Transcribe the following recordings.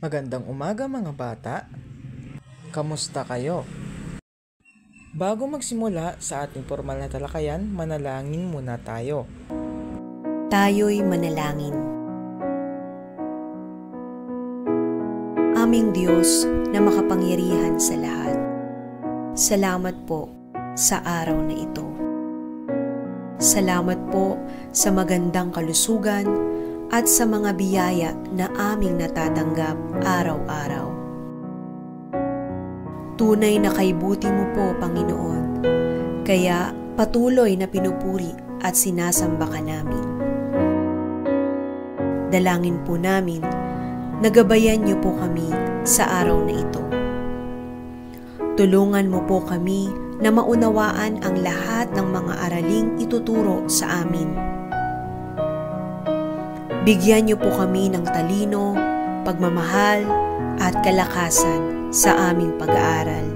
Magandang umaga mga bata. Kamusta kayo? Bago magsimula sa ating formal na talakayan, manalangin muna tayo. Tayo'y manalangin. Aming Diyos na makapangyarihan sa lahat, salamat po sa araw na ito. Salamat po sa magandang kalusugan at sa mga biyaya na aming natatanggap araw-araw. Tunay na kaibuti mo po, Panginoon, kaya patuloy na pinupuri at sinasamba ka namin. Dalangin po namin, nagabayan niyo po kami sa araw na ito. Tulungan mo po kami na maunawaan ang lahat ng mga araling ituturo sa amin. Bigyan niyo po kami ng talino, pagmamahal at kalakasan sa aming pag-aaral.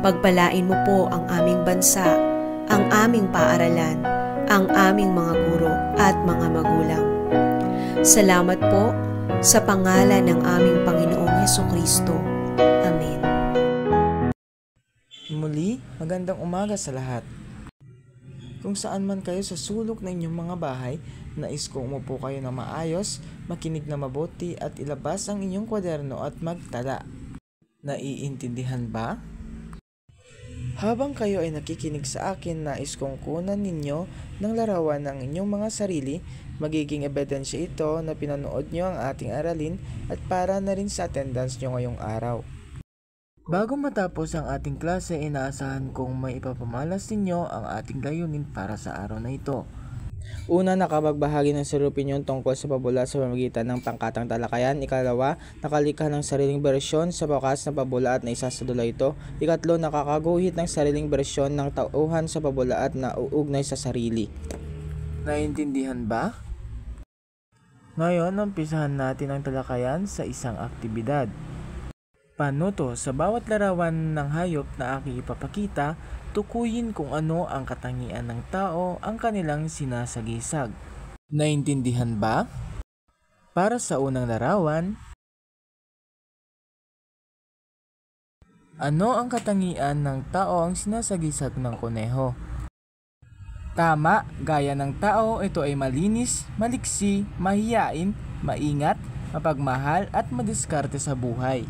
Pagpalain mo po ang aming bansa, ang aming paaralan, ang aming mga guro at mga magulang. Salamat po sa pangalan ng aming Panginoong Hesukristo. Amen. Muli, magandang umaga sa lahat. Kung saan man kayo sa sulok ng inyong mga bahay, nais kong umupo kayo na maayos, makinig na mabuti at ilabas ang inyong kwaderno at magtala. Naiintindihan ba? Habang kayo ay nakikinig sa akin, nais kong kunan ninyo ng larawan ng inyong mga sarili. Magiging ebidensya ito na pinanood nyo ang ating aralin at para na rin sa attendance nyo ngayong araw. Bago matapos ang ating klase, inaasahan kong may ipapamalas ninyo ang ating layunin para sa araw na ito. Una, nakapagbahagi ng sarili opinyon tungkol sa pabula sa pamamagitan ng pangkatang talakayan. Ikalawa, nakalikha ng sariling bersyon sa bakas na pabula at naisasadula ito. Ikatlo, nakakaguhit ng sariling bersyon ng tauhan sa pabula at nauugnay sa sarili. Naintindihan ba? Ngayon, umpisahan natin ang talakayan sa isang aktibidad. Panuto, sa bawat larawan ng hayop na aking ipapakita, tukuyin kung ano ang katangian ng tao ang kanilang sinasagisag. Naintindihan ba? Para sa unang larawan, ano ang katangian ng tao ang sinasagisag ng kuneho? Tama, gaya ng tao, ito ay malinis, maliksi, mahiyain, maingat, mapagmahal at madiskarte sa buhay.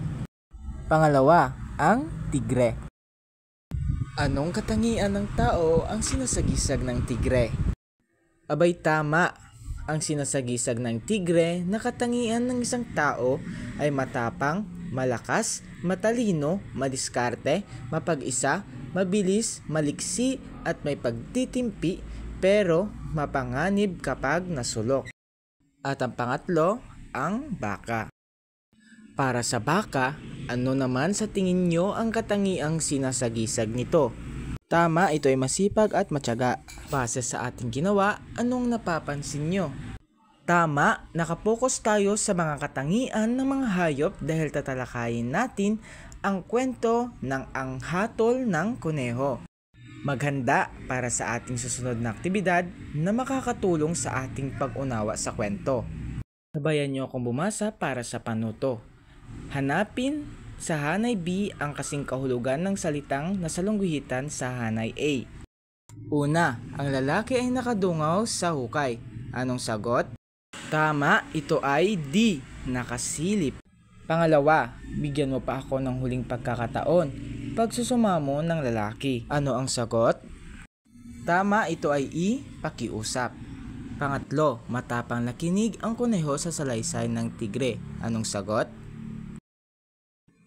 Pangalawa, ang tigre. Anong katangian ng tao ang sinasagisag ng tigre? Abay tama, ang sinasagisag ng tigre na katangian ng isang tao ay matapang, malakas, matalino, madiskarte, mapag-isa, mabilis, maliksi at may pagtitimpi pero mapanganib kapag nasulok. At ang pangatlo, ang baka. Para sa baka, ano naman sa tingin nyo ang katangiang sinasagisag nito? Tama, ito ay masipag at matyaga. Base sa ating ginawa, anong napapansin nyo? Tama, nakapokus tayo sa mga katangian ng mga hayop dahil tatalakayin natin ang kwento ng ang hatol ng kuneho. Maghanda para sa ating susunod na aktibidad na makakatulong sa ating pag-unawa sa kwento. Sabayan nyo akong bumasa para sa panuto. Hanapin sa hanay B ang kasing kahulugan ng salitang nasalungguhitan sa hanay A. Una, ang lalaki ay nakadungaw sa hukay. Anong sagot? Tama, ito ay D, nakasilip. Pangalawa, bigyan mo pa ako ng huling pagkakataon. Pagsusumamo ng lalaki. Ano ang sagot? Tama, ito ay E, pakiusap. Pangatlo, matapang na kinig ang kuneho sa salaysay ng tigre. Anong sagot?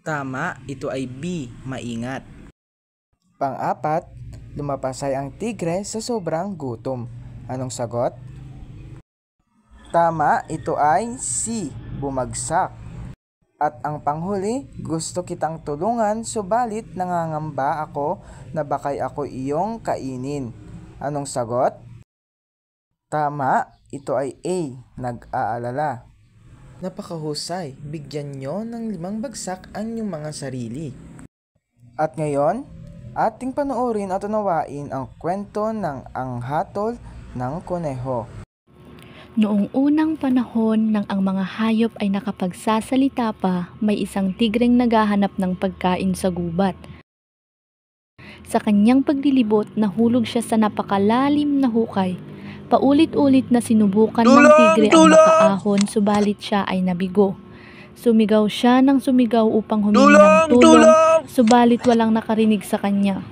Tama, ito ay B, maingat. Pang-apat, lumapasay ang tigre sa sobrang gutom. Anong sagot? Tama, ito ay C, bumagsak. At ang panghuli, gusto kitang tulungan subalit nangangamba ako na baka'y ako iyong kainin. Anong sagot? Tama, ito ay A, nag-aalala. Napakahusay, bigyan nyo ng 5 bagsak ang inyong mga sarili. At ngayon, ating panoorin at unawain ang kwento ng ang hatol ng kuneho. Noong unang panahon nang ang mga hayop ay nakapagsasalita pa, may isang tigreng naghahanap ng pagkain sa gubat. Sa kanyang paglilibot, nahulog siya sa napakalalim na hukay. Paulit-ulit na sinubukan ng tigre ang makaahon, subalit siya ay nabigo. Sumigaw siya ng sumigaw upang humingi ng tulong, subalit walang nakarinig sa kanya.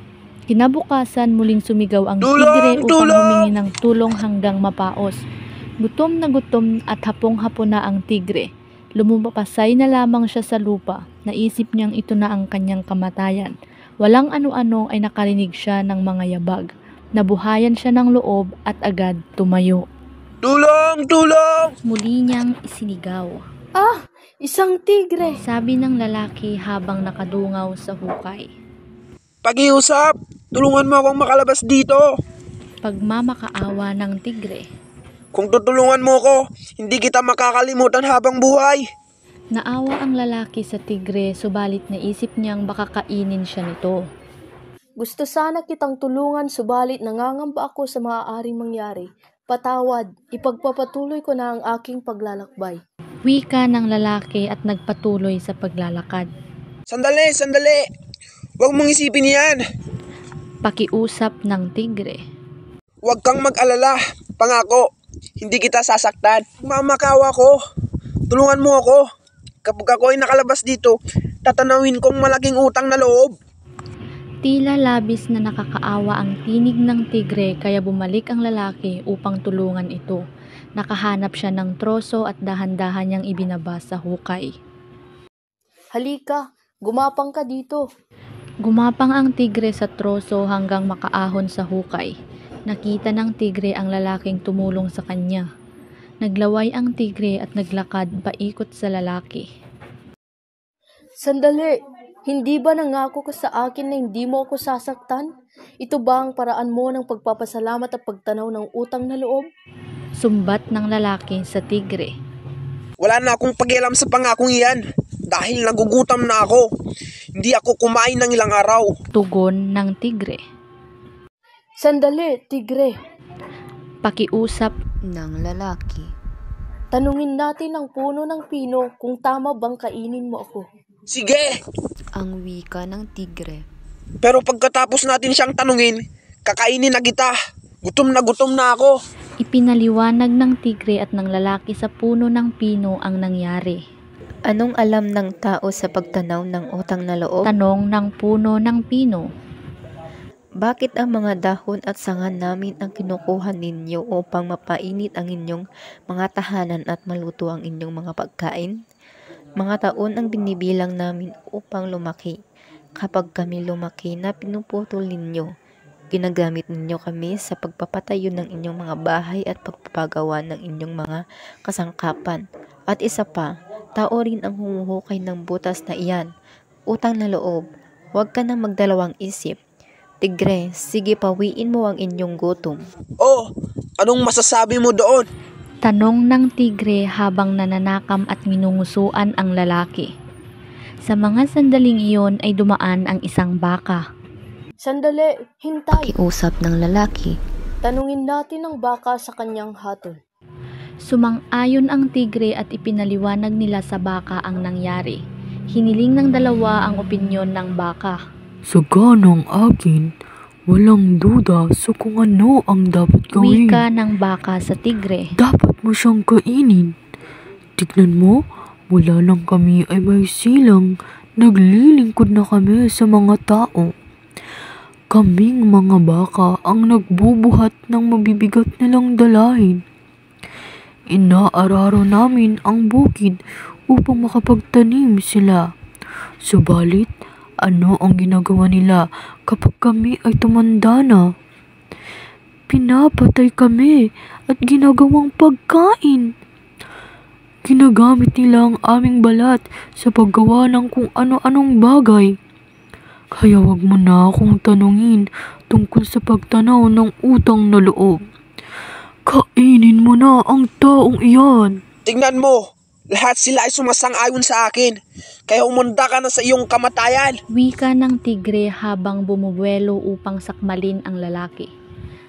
Kinabukasan, muling sumigaw ang tigre upang humingi ng tulong hanggang mapaos. Gutom na gutom at hapong-hapon na ang tigre. Lumupapasay na lamang siya sa lupa. Naisip niyang ito na ang kanyang kamatayan. Walang ano-ano ay nakarinig siya ng mga yabag. Nabuhayan siya ng loob at agad tumayo. Tulong! Tulong! Muli niyang isinigaw. Ah! Isang tigre! Sabi ng lalaki habang nakadungaw sa hukay. Pakiusap! Tulungan mo akong makalabas dito! Pagmamakaawa ng tigre. Kung tutulungan mo ko, hindi kita makakalimutan habang buhay. Naawa ang lalaki sa tigre, subalit naisip niyang baka kainin siya nito. Gusto sana kitang tulungan, subalit nangangamba ako sa maaaring mangyari. Patawad, ipagpapatuloy ko na ang aking paglalakbay. Wika ng lalaki at nagpatuloy sa paglalakad. Sandali! Sandali! Huwag mong isipin yan! Pakiusap ng tigre. Huwag kang mag-alala. Pangako, hindi kita sasaktan. Mamakawa ko. Tulungan mo ako. Kapag ako ay nakalabas dito, tatanawin kong malaking utang na loob. Tila labis na nakakaawa ang tinig ng tigre kaya bumalik ang lalaki upang tulungan ito. Nakahanap siya ng troso at dahan-dahan niyang ibinaba sa hukay. Halika, gumapang ka dito. Gumapang ang tigre sa troso hanggang makaahon sa hukay. Nakita ng tigre ang lalaking tumulong sa kanya. Naglaway ang tigre at naglakad paikot sa lalaki. Sandali, hindi ba nangako ka sa akin na hindi mo ako sasaktan? Ito ba ang paraan mo ng pagpapasalamat at pagtanaw ng utang na loob? Sumbat ng lalaki sa tigre. Wala na akong pakialam sa pangakong iyan. Dahil nagugutom na ako. Hindi ako kumain ng ilang araw. Tugon ng tigre. Sandali, tigre. Pakiusap ng lalaki. Tanungin natin ang puno ng pino kung tama bang kainin mo ako. Sige! Ang wika ng tigre. Pero pagkatapos natin siyang tanungin, kakainin na kita. Gutom na ako. Ipinaliwanag ng tigre at ng lalaki sa puno ng pino ang nangyari. Anong alam ng tao sa pagtanaw ng utang na loob? Tanong ng puno ng pino. Bakit ang mga dahon at sanga namin ang kinukuha ninyo upang mapainit ang inyong mga tahanan at maluto ang inyong mga pagkain? Mga taon ang binibilang namin upang lumaki. Kapag kami lumaki na pinuputol ninyo, ginagamit ninyo kami sa pagpapatayo ng inyong mga bahay at pagpapagawa ng inyong mga kasangkapan. At isa pa, tao rin ang humuhukay ng butas na iyan. Utang na loob, huwag ka nang magdalawang isip. Tigre, sige pawiin mo ang inyong gutom. Oh, anong masasabi mo doon? Tanong ng tigre habang nananakam at minungusuan ang lalaki. Sa mga sandaling iyon ay dumaan ang isang baka. Sandali, hintay. Pakiusap ng lalaki. Tanungin natin ang baka sa kanyang hatol. Sumang-ayon ang tigre at ipinaliwanag nila sa baka ang nangyari. Hiniling ng dalawa ang opinyon ng baka. Sa ganang akin, walang duda sa kung ano ang dapat gawin. Wika ng baka sa tigre. Dapat mo siyang kainin. Tignan mo, mula lang kami ay may silang. Naglilingkod na kami sa mga tao. Kaming mga baka ang nagbubuhat ng mabibigat nilang dalahin. Inaararo namin ang bukid upang makapagtanim sila. Subalit, ano ang ginagawa nila kapag kami ay tumanda na? Pinapatay kami at ginagawang pagkain. Ginagamit nila ang aming balat sa paggawa ng kung ano-anong bagay. Kaya wag mo na akong tanungin tungkol sa pagtanaw ng utang na loob. Kainin mo na ang taong iyan. Tingnan mo, lahat sila ay sumasang-ayon sa akin. Kaya umanda ka na sa iyong kamatayan. Wika ng tigre habang bumubuelo upang sakmalin ang lalaki.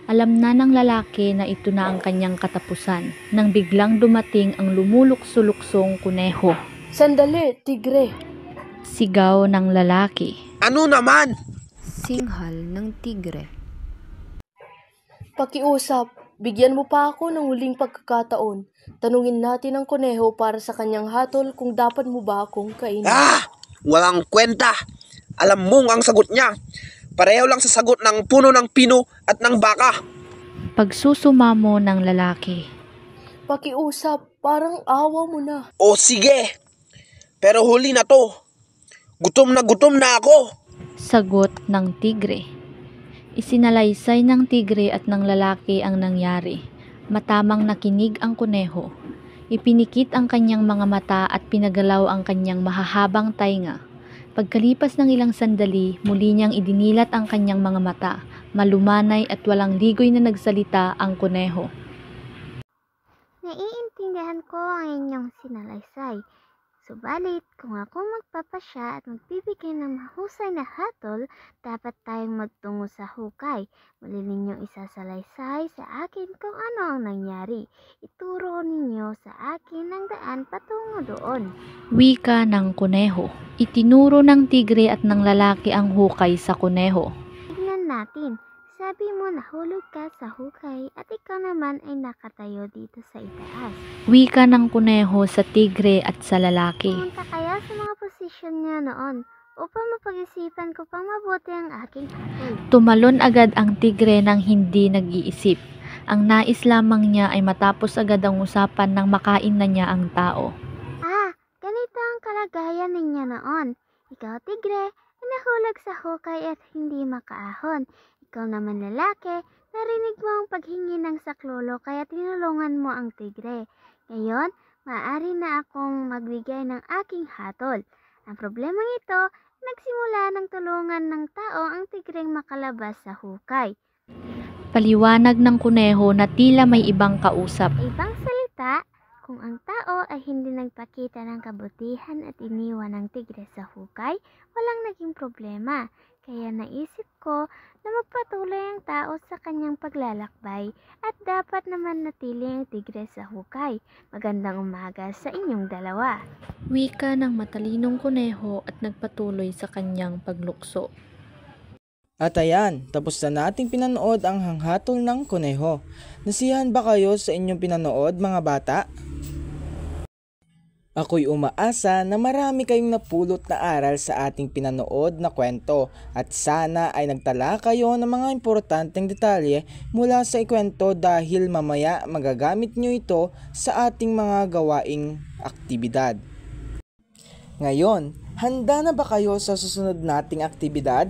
Alam na ng lalaki na ito na ang kanyang katapusan nang biglang dumating ang lumulukso-luksong kuneho. Sandali, tigre. Sigaw ng lalaki. Ano naman? Singhal ng tigre. Pakiusap, bigyan mo pa ako ng huling pagkakataon. Tanungin natin ang kuneho para sa kanyang hatol kung dapat mo ba akong kainin. Walang kwenta. Alam mong ang sagot niya. Pareho lang sa sagot ng puno ng pino at ng baka. Pagsusumamo ng lalaki. Pakiusap, parang awa mo na. O sige, pero huli na to. Gutom na ako. Sagot ng tigre. Isinalaysay ng tigre at ng lalaki ang nangyari. Matamang nakinig ang kuneho. Ipinikit ang kanyang mga mata at pinagalaw ang kanyang mahahabang tainga. Pagkalipas ng ilang sandali, muli niyang idinilat ang kanyang mga mata. Malumanay at walang ligoy na nagsalita ang kuneho. Naiintindihan ko ang inyong sinalaysay. Subalit, kung ako magpapasya at magbibigay ng mahusay na hatol, dapat tayong magtungo sa hukay. Muli ninyong isasalaysay sa akin kung ano ang nangyari. Ituro ninyo sa akin ang daan patungo doon. Wika ng kuneho. Itinuro ng tigre at ng lalaki ang hukay sa kuneho. Tignan natin. Sabi mo nahulog ka sa hukay at ikaw naman ay nakatayo dito sa itaas. Wika ng kuneho sa tigre at sa lalaki. Pumunta kaya sa mga posisyon niya noon upang mapag-isipan ko pang mabuti ang aking hatol. Tumalon agad ang tigre nang hindi nag-iisip. Ang nais lamang niya ay matapos agad ang usapan nang makain na niya ang tao. Ganito ang kalagayan ninyo noon. Ikaw, tigre, ay nahulog sa hukay at hindi makaahon. Ikaw naman lalaki, narinig mo ang paghingi ng saklolo kaya tinulungan mo ang tigre. Ngayon, maaari na akong magbigay ng aking hatol. Ang problemang ito, nagsimula ng tulungan ng tao ang tigreng makalabas sa hukay. Paliwanag ng kuneho na tila may ibang kausap. Ibang salita, kung ang tao ay hindi nagpakita ng kabutihan at iniwan ng tigre sa hukay, walang naging problema. Kaya naisip ko na magpatuloy ang tao sa kanyang paglalakbay at dapat naman natili ang tigre sa hukay. Magandang umaga sa inyong dalawa. Wika ng matalinong kuneho at nagpatuloy sa kanyang paglukso. At ayan, tapos na nating pinanood ang hanghatol ng kuneho. Nasiyahan ba kayo sa inyong pinanood mga bata? Ako'y umaasa na marami kayong napulot na aral sa ating pinanood na kwento at sana ay nagtala kayo ng mga importanteng detalye mula sa ikwento dahil mamaya magagamit nyo ito sa ating mga gawaing aktibidad. Ngayon, handa na ba kayo sa susunod nating aktibidad?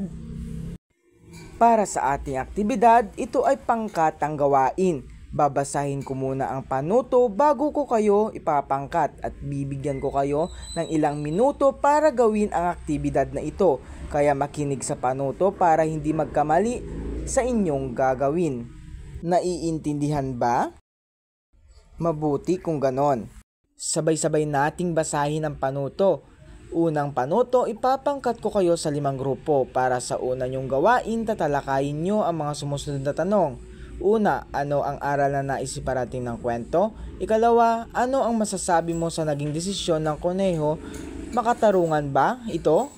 Para sa ating aktibidad, ito ay pangkatang gawain. Babasahin ko muna ang panuto bago ko kayo ipapangkat at bibigyan ko kayo ng ilang minuto para gawin ang aktibidad na ito. Kaya makinig sa panuto para hindi magkamali sa inyong gagawin. Naiintindihan ba? Mabuti kung ganon. Sabay-sabay nating basahin ang panuto. Unang panuto, ipapangkat ko kayo sa 5 grupo. Para sa una nyong gawain, tatalakayin nyo ang mga sumusunod na tanong. Una, ano ang aral na nais iparating ng kwento? Ikalawa, ano ang masasabi mo sa naging desisyon ng kuneho? Makatarungan ba ito?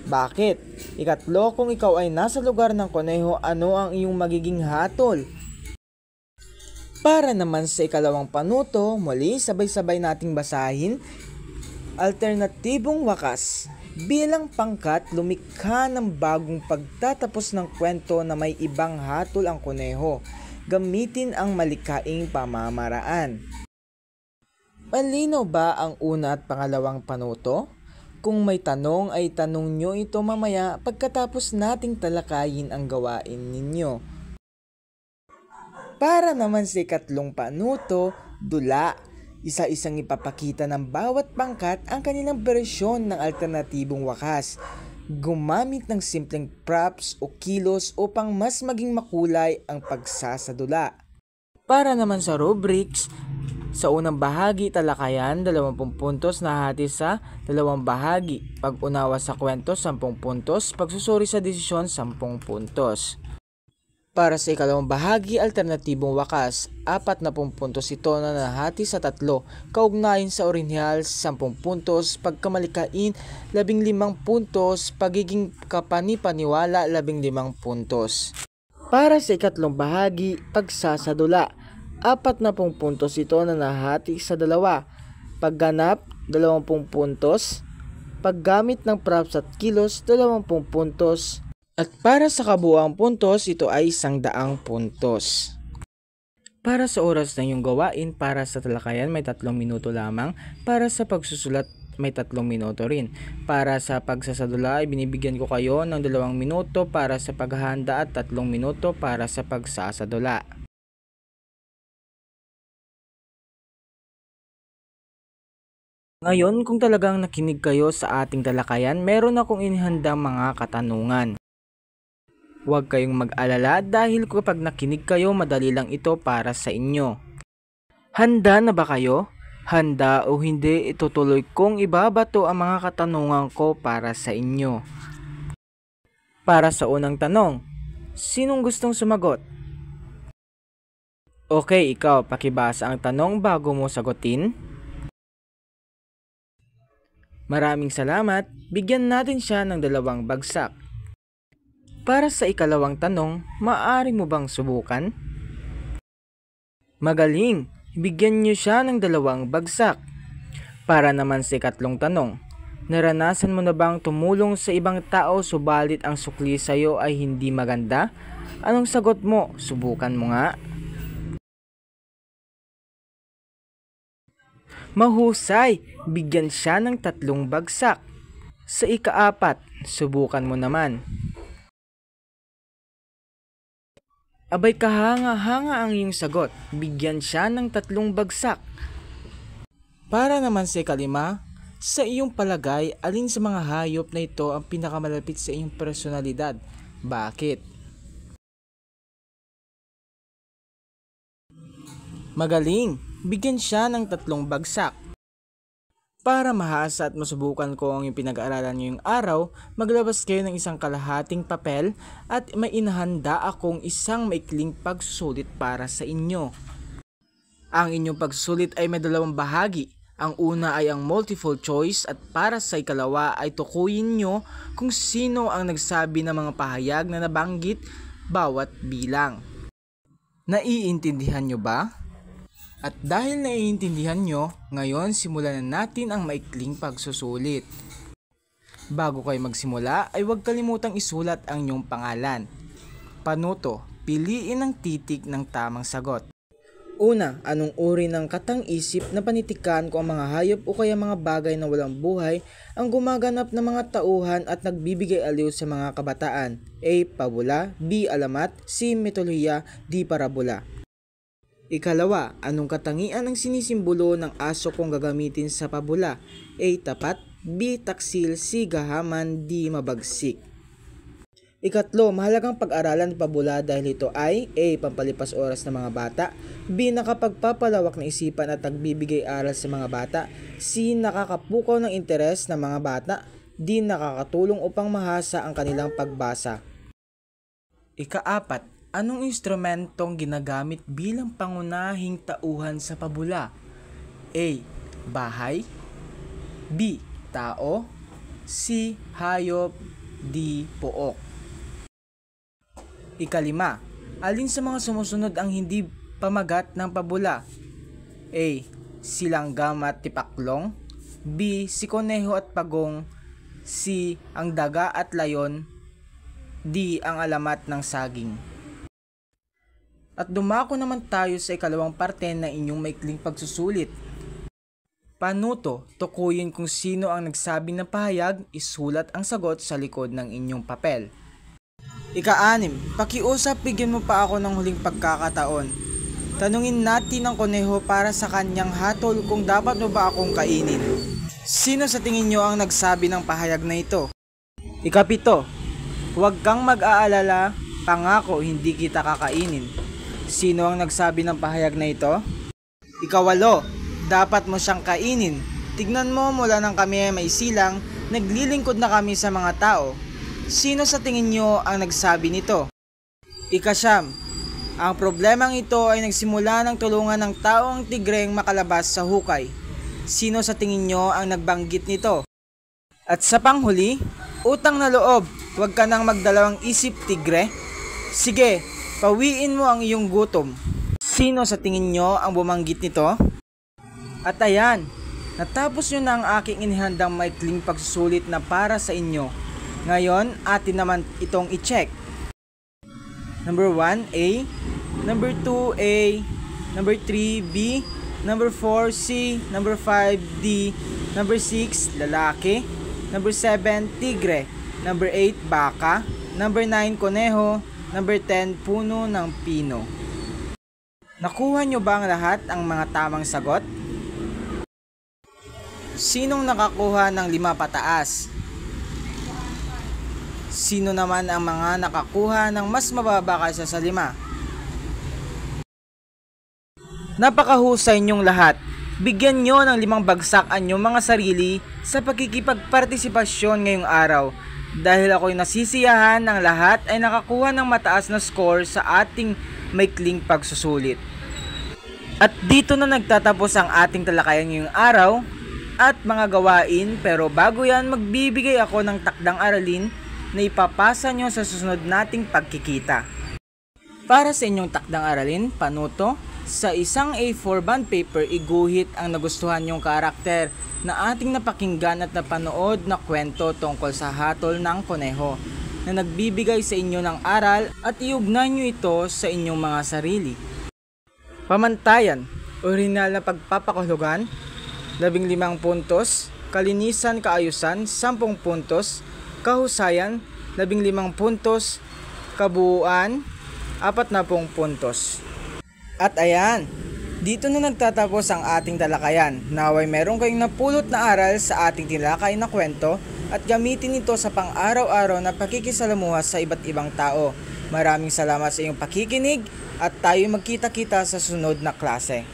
Bakit? Ikatlo, kung ikaw ay nasa lugar ng kuneho, ano ang iyong magiging hatol? Para naman sa ikalawang panuto, muli sabay-sabay nating basahin. Alternatibong wakas. Bilang pangkat, lumikha ng bagong pagtatapos ng kwento na may ibang hatol ang kuneho. Gamitin ang malikhaing pamamaraan. Malinaw ba ang una at pangalawang panuto? Kung may tanong ay tanong nyo ito mamaya pagkatapos nating talakayin ang gawain ninyo. Para naman sa ikatlong panuto, dula. Isa-isang ipapakita ng bawat pangkat ang kanilang bersyon ng alternatibong wakas. Gumamit ng simpleng props o kilos upang mas maging makulay ang pagsasadula. Para naman sa rubrics, sa unang bahagi talakayan 20 puntos na hati sa 2 bahagi. Pag-unawa sa kwento 10 puntos, pagsusuri sa desisyon 10 puntos. Para sa ikalawang bahagi, alternatibong wakas, 40 puntos ito na nahati sa 3, kaugnayan sa orihinal 10 puntos, pagkamalikain 15 puntos, pagiging kapanipaniwala 15 puntos. Para sa ikatlong bahagi, pagsasadula, 40 puntos ito na nahati sa 2, pagganap 20 puntos, paggamit ng props at kilos 20 puntos, at para sa kabuuang puntos, ito ay 100 puntos. Para sa oras ng iyong gawain, para sa talakayan may 3 minuto lamang, para sa pagsusulat may 3 minuto rin. Para sa pagsasadula ay binibigyan ko kayo ng 2 minuto para sa paghahanda at 3 minuto para sa pagsasadula. Ngayon, kung talagang nakinig kayo sa ating talakayan, meron akong inihandang mga katanungan. Huwag kayong mag-alala dahil kapag nakinig kayo, madali lang ito para sa inyo. Handa na ba kayo? Handa o hindi, itutuloy kong ibabato ang mga katanungan ko para sa inyo. Para sa unang tanong, sinong gustong sumagot? Okay, ikaw, pakibasa ang tanong bago mo sagutin. Maraming salamat, bigyan natin siya ng 2 bagsak. Para sa ikalawang tanong, maaari mo bang subukan? Magaling, bigyan niyo siya ng 2 bagsak. Para naman sa ikatlong tanong, naranasan mo na bang tumulong sa ibang tao subalit ang sukli sa iyo ay hindi maganda? Anong sagot mo? Subukan mo nga. Mahusay, bigyan siya ng 3 bagsak. Sa ika-4, subukan mo naman. Abay kahanga-hanga ang iyong sagot, bigyan siya ng 3 bagsak. Para naman sa ika-5, sa iyong palagay, alin sa mga hayop na ito ang pinakamalapit sa iyong personalidad? Bakit? Magaling, bigyan siya ng 3 bagsak. Para mahasa at masubukan ko ang yung pinag-aaralan ngayong araw, maglabas kayo ng 1 kalahating papel at may inahanda akong isang maikling pagsusulit para sa inyo. Ang inyong pagsusulit ay may 2 bahagi. Ang una ay ang multiple choice at para sa ikalawa ay tukuyin nyo kung sino ang nagsabi ng mga pahayag na nabanggit bawat bilang. Naiintindihan nyo ba? At dahil naiintindihan nyo, ngayon simulan na natin ang maikling pagsusulit. Bago kayo magsimula ay huwag kalimutang isulat ang inyong pangalan. Panuto, piliin ang titik ng tamang sagot. Una, anong uri ng katang-isip na panitikan kung ang mga hayop o kaya mga bagay na walang buhay ang gumaganap ng mga tauhan at nagbibigay aliw sa mga kabataan? A. Pabula, B. Alamat, C. Mitolohiya, D. Parabola. Ikalawa, anong katangian ang sinisimbolo ng aso kung gagamitin sa pabula? A. Tapat, B. Taksil, C. Gahaman, D. Mabagsik. Ikatlo, mahalagang pag-aralan ng pabula dahil ito ay A. Pampalipas oras ng mga bata, B. Nakapagpapalawak ng isipan at nagbibigay aral sa mga bata, C. Nakakapukaw ng interes ng mga bata, D. Nakakatulong upang mahasa ang kanilang pagbasa. Ika-4, anong instrumentong ginagamit bilang pangunahing tauhan sa pabula? A. Bahay, B. Tao, C. Hayop, D. Pook. Ika-5, alin sa mga sumusunod ang hindi pamagat ng pabula? A. Silanggam at tipaklong, B. Si koneho at pagong, C. Ang daga at layon, D. Ang alamat ng saging. At dumako naman tayo sa ikalawang parte na inyong maikling pagsusulit. Panuto, tukuyin kung sino ang nagsabi ng pahayag, isulat ang sagot sa likod ng inyong papel. Ika-6, pakiusap bigyan mo pa ako ng huling pagkakataon. Tanungin natin ang koneho para sa kanyang hatol kung dapat mo ba akong kainin. Sino sa tingin nyo ang nagsabi ng pahayag na ito? Ika-7, huwag kang mag-aalala, pangako hindi kita kakainin. Sino ang nagsabi ng pahayag na ito? Ika-8, dapat mo siyang kainin. Tignan mo, mula nang kami ay may silang, naglilingkod na kami sa mga tao. Sino sa tingin nyo ang nagsabi nito? Ikasyam, ang problemang ito ay nagsimula ng tulungan ng taong tigreng makalabas sa hukay. Sino sa tingin nyo ang nagbanggit nito? At sa panghuli, utang na loob, huwag ka nang magdalawang isip, tigre. Sige, pawiin mo ang iyong gutom. Sino sa tingin nyo ang bumanggit nito? At ayan, natapos nyo na ang aking inihandang maikling pagsusulit na para sa inyo. Ngayon, atin naman itong i-check. Number 1, A. Number 2, A. Number 3, B. Number 4, C. Number 5, D. Number 6, lalaki. Number 7, tigre. Number 8, baka. Number 9, koneho. Number 10, puno ng pino. Nakuha nyo ba ang lahat ang mga tamang sagot? Sinong nakakuha ng 5 pataas? Sino naman ang mga nakakuha ng mas mababa kaysa sa 5? Napakahusay nyong lahat. Bigyan nyo ng 5 bagsak ang inyong mga sarili sa pagkikipagpartisipasyon ngayong araw. Dahil ako'y nasisiyahan ng lahat ay nakakuha ng mataas na score sa ating maikling pagsusulit. At dito na nagtatapos ang ating talakayan ngayong araw at mga gawain, pero bago yan magbibigay ako ng takdang aralin na ipapasa nyo sa susunod nating pagkikita. Para sa inyong takdang aralin, panuto, sa isang A4 bond paper iguhit ang nagustuhan nyong karakter na ating napakinggan at napanood na kwento tungkol sa hatol ng koneho na nagbibigay sa inyo ng aral at iugnay nyo ito sa inyong mga sarili. Pamantayan, orihinal na pagpapakahulugan, 15 puntos, kalinisan kaayusan, 10 puntos, kahusayan, 15 puntos, kabuuan, 40 puntos. At ayan, dito na nagtatapos ang ating talakayan. Naway meron kayong napulot na aral sa ating tinalakay na kwento at gamitin ito sa pang-araw-araw na pakikisalamuha sa iba't ibang tao. Maraming salamat sa iyong pakikinig at tayo magkita-kita sa sunod na klase.